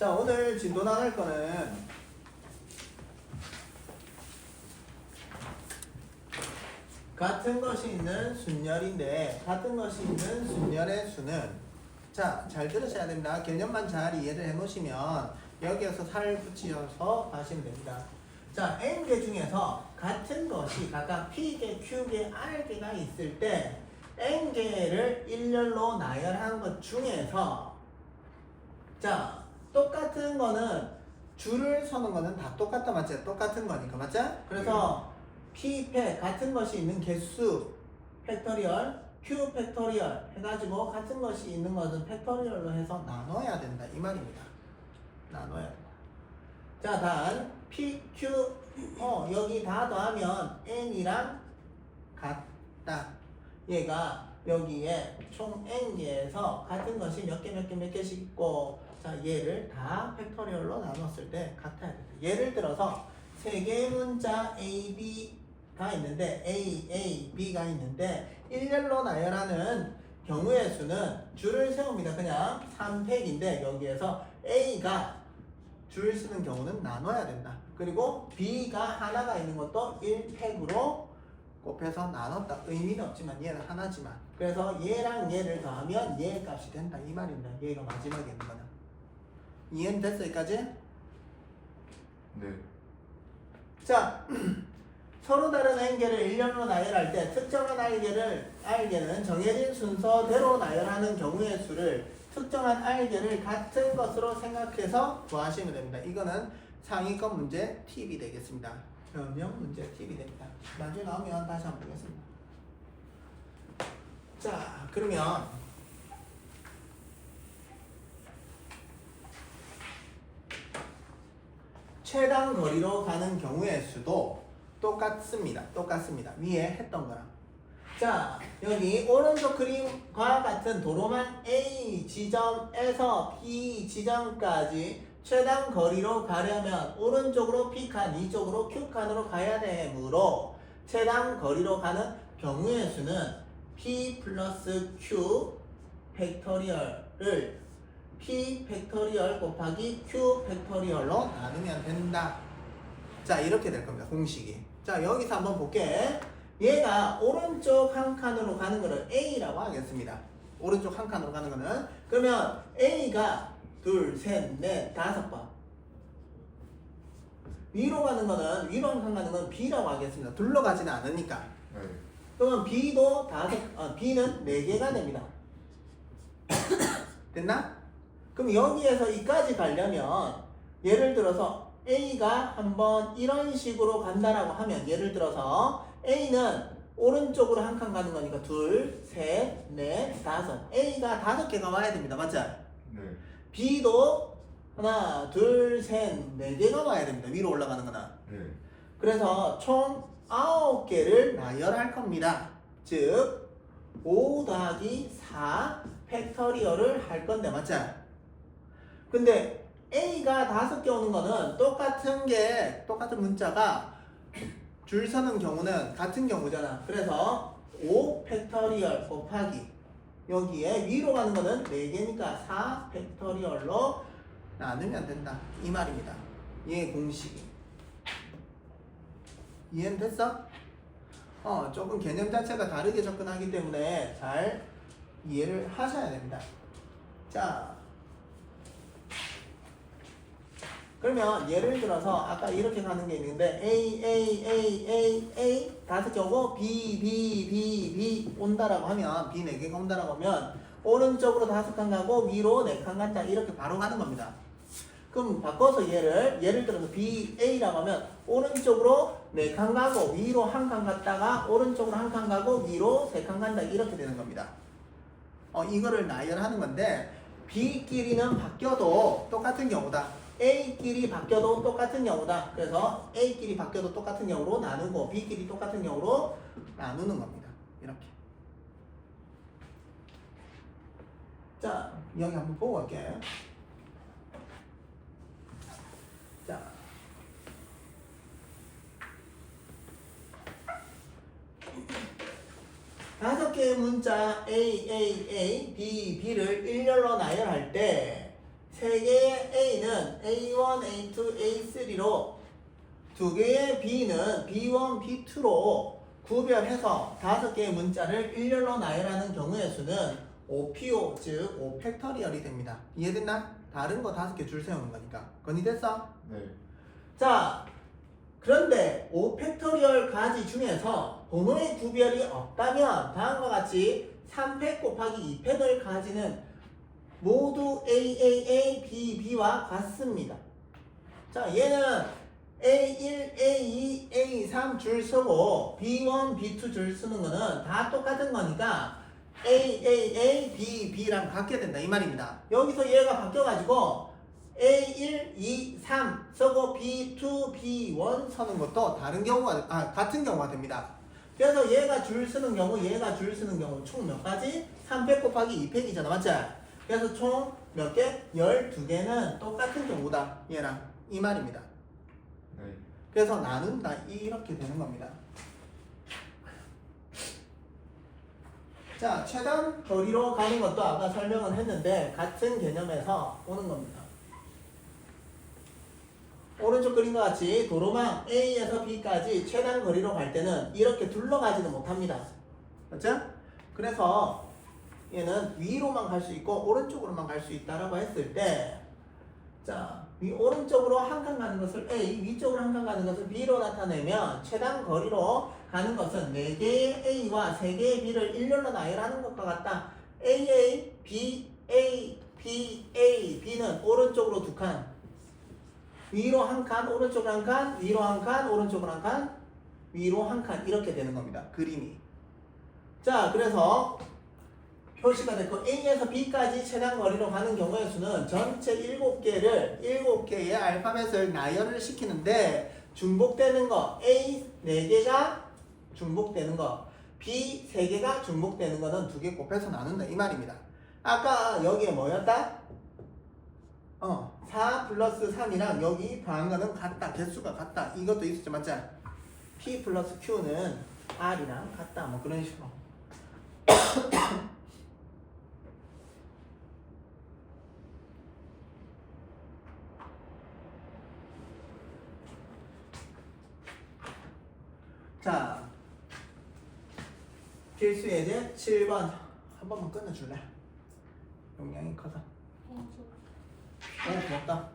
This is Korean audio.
자, 오늘 진도 나눌 거는 같은 것이 있는 순열인데 같은 것이 있는 순열의 수는 자, 잘 들으셔야 됩니다. 개념만 잘 이해를 해 놓으시면 여기에서 살 붙이셔서 가시면 됩니다. 자, n개 중에서 같은 것이 각각 p개, q개, r개가 있을 때 n개를 일렬로 나열한 것 중에서 자, 똑같은 거는 줄을 서는 거는 다 똑같다 맞지? 똑같은 거니까 맞지? 그래서 p 팩 같은 것이 있는 개수 팩토리얼 q 팩토리얼 해가지고 같은 것이 있는 것은 팩토리얼로 해서 나눠야 된다 이 말입니다. 나눠야 된다. 자, 단 p, q 여기 다 더하면 n이랑 같다. 얘가 여기에 총 n개에서 같은 것이 몇 개씩 있고 자, 얘를 다 팩토리얼로 나눴을 때 같아야 된다. 예를 들어서 세 개의 문자 A, B가 있는데 A, B가 있는데 일렬로 나열하는 경우의 수는 줄을 세웁니다. 그냥 3팩인데 여기에서 A가 줄 쓰는 경우는 나눠야 된다. 그리고 B가 하나가 있는 것도 1팩으로 곱해서 나눴다. 의미는 없지만 얘는 하나지만. 그래서 얘랑 얘를 더하면 얘 값이 된다. 이 말입니다. 얘가 마지막에 있는 거는. 이해는 됐어 여기까지? 네. 자, 서로 다른 n개를 일렬로 나열할 때 특정한 r개는 정해진 순서대로 나열하는 경우의 수를 특정한 r개를 같은 것으로 생각해서 구하시면 됩니다. 이거는 상위권 문제 팁이 되겠습니다. 변형 문제 팁이 됩니다. 나중에 나오면 다시 한번 보겠습니다. 자, 그러면 최단 거리로 가는 경우의 수도 똑같습니다. 위에 했던 거랑. 자, 여기 오른쪽 그림과 같은 도로만 A 지점에서 B 지점까지 최단 거리로 가려면 오른쪽으로 B칸, 이쪽으로 Q칸으로 가야 되므로 최단 거리로 가는 경우의 수는 P 플러스 Q 팩토리얼을 P 팩토리얼 곱하기 Q 팩토리얼로 나누면 된다. 자, 이렇게 될 겁니다. 공식이. 자, 여기서 한번 볼게. 얘가 오른쪽 한 칸으로 가는 거를 A라고 하겠습니다. 오른쪽 한 칸으로 가는 거는. 그러면 A가 둘, 셋, 넷, 5번. 위로 가는 거는, 위로 한 칸 가는 건 B라고 하겠습니다. 둘러 가지는 않으니까. 네. 그러면 B도 B는 4개가 됩니다. 됐나? 그럼 여기에서 이까지 가려면 예를 들어서 A가 한번 이런 식으로 간다라고 하면 예를 들어서 A는 오른쪽으로 한 칸 가는 거니까 둘, 셋, 넷, 5. A가 5개가 와야 됩니다. 맞죠? 네. B도 하나, 둘, 셋, 4개가 와야 됩니다. 위로 올라가는 거나. 네. 그래서 총 9개를 나열할 겁니다. 즉 5 더하기 4 팩토리얼을 할 건데 맞죠? 근데 A가 5개 오는 거는 똑같은 문자가 줄 서는 경우는 같은 경우잖아. 그래서 5 팩토리얼 곱하기 여기에 위로 가는 거는 4개니까 4 팩토리얼로 나누면 된다. 이 말입니다. 얘 공식이. 이해는 됐어? 조금 개념 자체가 다르게 접근하기 때문에 잘 이해를 하셔야 됩니다. 자, 그러면 예를 들어서 아까 이렇게 가는 게 있는데 A 5개 오고 B 온다라고 하면 B 4개가 온다라고 하면 오른쪽으로 5칸 가고 위로 4칸 간다 이렇게 바로 가는 겁니다. 그럼 바꿔서 예를 들어서 BA라고 하면 오른쪽으로 4칸 가고 위로 1칸 갔다가 오른쪽으로 1칸 가고 위로 3칸 간다 이렇게 되는 겁니다. 이거를 나열하는 건데 B끼리는 바뀌어도 똑같은 경우다. A끼리 바뀌어도 똑같은 경우다. 그래서 A끼리 바뀌어도 똑같은 경우로 나누고 B끼리 똑같은 경우로 나누는 겁니다. 이렇게. 자, 여기 한번 보고 갈게요. 자, 다섯 개의 문자 A, B, B를 일렬로 나열할 때 세 개의 A는 A1, A2, A3로 두 개의 B는 B1, B2로 구별해서 다섯 개의 문자를 일렬로 나열하는 경우의 수는 OPO, 즉 O팩터리얼이 됩니다. 이해됐나? 다른 거 다섯 개 줄 세우는 거니까. 건의됐어? 네. 자, 그런데 O팩터리얼 가지 중에서 번호의 구별이 없다면 다음과 같이 3팩 곱하기 2팩을 가지는 모두 AAA, BB와 같습니다. 자, 얘는 A1, A2, A3 줄 쓰고 B1, B2 줄 쓰는 거는 다 똑같은 거니까 AAA, BB랑 같게 된다 이 말입니다. 여기서 얘가 바뀌어가지고 A1, 2, 3 쓰고 B2, B1 서는 것도 같은 경우가 됩니다. 그래서 얘가 줄 쓰는 경우, 얘가 줄 쓰는 경우 총 몇 가지? 3팩 곱하기 2팩이잖아, 맞지? 그래서 총 몇 개? 12개는 똑같은 경우다, 얘랑 이 말입니다. 네. 그래서 나눈다 이렇게 되는 겁니다. 자, 최단 거리로 가는 것도 아까 설명을 했는데 같은 개념에서 오는 겁니다. 오른쪽 그림과 같이 도로망 A에서 B까지 최단 거리로 갈 때는 이렇게 둘러가지는 못합니다. 맞죠? 그래서 얘는 위로만 갈 수 있고 오른쪽으로만 갈 수 있다라고 했을 때, 자, 오른쪽으로 한 칸 가는 것을 A, 위쪽으로 한 칸 가는 것을 B로 나타내면 최단 거리로 가는 것은 4개의 A와 3개의 B를 일렬로 나열하는 것과 같다. AA, B, A, B, A, B는 오른쪽으로 2칸, 위로 한 칸, 오른쪽으로 한 칸, 위로 한 칸, 오른쪽으로 한 칸, 위로 한 칸 이렇게 되는 겁니다. 그림이. 자, 그래서 표시가 됐고 A에서 B까지 최단 거리로 가는 경우의 수는 전체 7개의 알파벳을 나열을 시키는데 중복되는 거 A 4개가 중복되는 거, B 3개가 중복되는 거는 2개 곱해서 나눈다 이 말입니다. 아까 여기에 뭐였다? 4 플러스 3이랑 여기 더한 거는 같다. 개수가 같다. 이것도 있었죠. 맞지? P 플러스 Q는 R이랑 같다. 뭐 그런 식으로. 자, 필수 예제 7번 한 번만 끝내줄래? 용량이 커서. 고맙다.